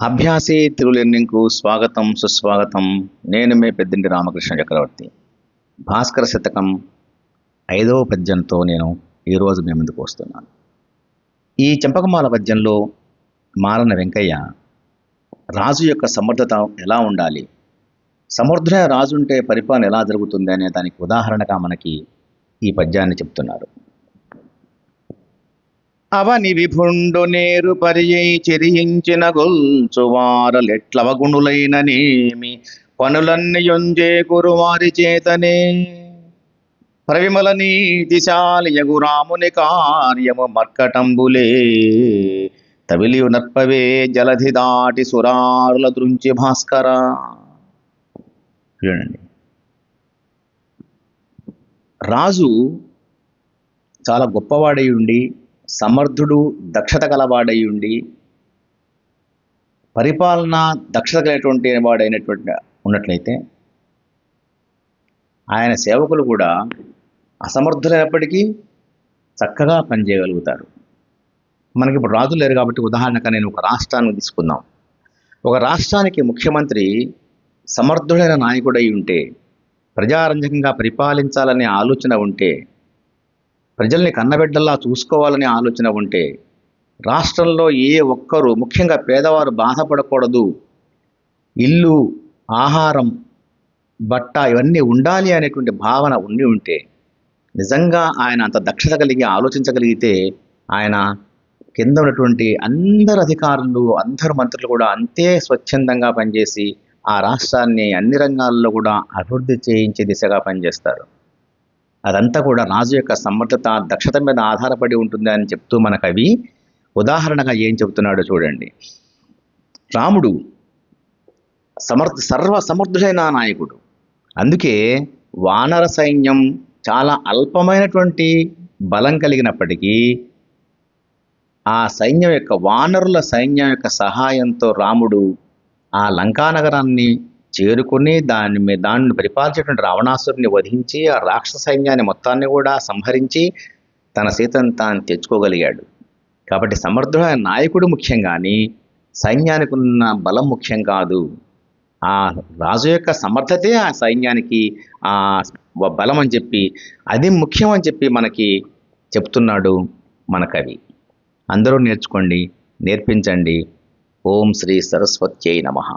అభ్యాసే తెలుగు లెర్నింగ్కు స్వాగతం సుస్వాగతం. నేను మీ పెద్దింటి రామకృష్ణ చక్రవర్తి. భాస్కర శతకం 5వ పద్యంతో నేను ఈరోజు మీ ముందుకు వస్తున్నాను. ఈ చెంపకమాల పద్యంలో మారన వెంకయ్య రాజు యొక్క సమర్థత ఎలా ఉండాలి, సమర్థుడైన రాజు ఉంటే పరిపాలన ఎలా జరుగుతుంది అనే దానికి ఉదాహరణగా మనకి ఈ పద్యాన్ని చెప్తున్నారు. అవని విభుండు నేరు పరియై చెరియించిన గొల్చువారలెట్లవగుణులైననేమి పనులన్నీ యొంజే కురువారి చేతనే ప్రవిమల నీతిశాలియగు రాముని కార్యము మర్కటంబులే తవిలియు నర్పవే జలధి దాటి సురారుల దృంచి భాస్కర. చూడండి, రాజు చాలా గొప్పవాడై ఉండి, సమర్థుడు, దక్షత గలవాడై ఉండి, పరిపాలన దక్షత కలిగినటువంటి వాడైనటువంటి ఉన్నట్లయితే ఆయన సేవకులు కూడా అసమర్థులైనప్పటికీ చక్కగా పనిచేయగలుగుతారు. మనకి ఇప్పుడు రాజులు లేరు కాబట్టి ఉదాహరణగా నేను ఒక రాష్ట్రాన్ని తీసుకుందాం. ఒక రాష్ట్రానికి ముఖ్యమంత్రి సమర్థుడైన నాయకుడై ఉంటే, ప్రజారంజకంగా పరిపాలించాలనే ఆలోచన ఉంటే, ప్రజల్ని కన్నబిడ్డల్లా చూసుకోవాలనే ఆలోచన ఉంటే, రాష్ట్రంలో ఏ ఒక్కరూ, ముఖ్యంగా పేదవారు బాధపడకూడదు, ఇల్లు, ఆహారం, బట్ట ఇవన్నీ ఉండాలి అనేటువంటి భావన ఉండి ఉంటే, నిజంగా ఆయన అంత దక్షత కలిగి ఆలోచించగలిగితే ఆయన కింద ఉన్నటువంటి అందరు అధికారులు, అందరు మంత్రులు కూడా అంతే స్వచ్ఛందంగా పనిచేసి ఆ రాష్ట్రాన్ని అన్ని రంగాల్లో కూడా అభివృద్ధి చేయించే దిశగా పనిచేస్తారు. అదంతా కూడా రాజు యొక్క సమర్థత, దక్షత మీద ఆధారపడి ఉంటుంది అని చెప్తూ మన కవి ఉదాహరణగా ఏం చెబుతున్నాడో చూడండి. రాముడు సమర్థుడైన నాయకుడు. అందుకే వానర సైన్యం చాలా అల్పమైనటువంటి బలం కలిగినప్పటికీ ఆ సైన్యం యొక్క, వానరుల సైన్యం యొక్క సహాయంతో రాముడు ఆ లంకానగరాన్ని చేరుకుని దాన్ని పరిపాలించేటువంటి రావణాసురుని వధించి ఆ రాక్షస సైన్యాన్ని మొత్తాన్ని కూడా సంహరించి తన సీతను తాను తెచ్చుకోగలిగాడు. కాబట్టి సమర్థుడైన నాయకుడు ముఖ్యం కానీ సైన్యానికి ఉన్న బలం ముఖ్యం కాదు. ఆ రాజు యొక్క సమర్థతే ఆ సైన్యానికి ఆ బలం అని చెప్పి, అది ముఖ్యం అని చెప్పి మనకి చెప్తున్నాడు మన కవి. అందరూ నేర్చుకోండి, నేర్పించండి. ఓం శ్రీ సరస్వత్యై నమః.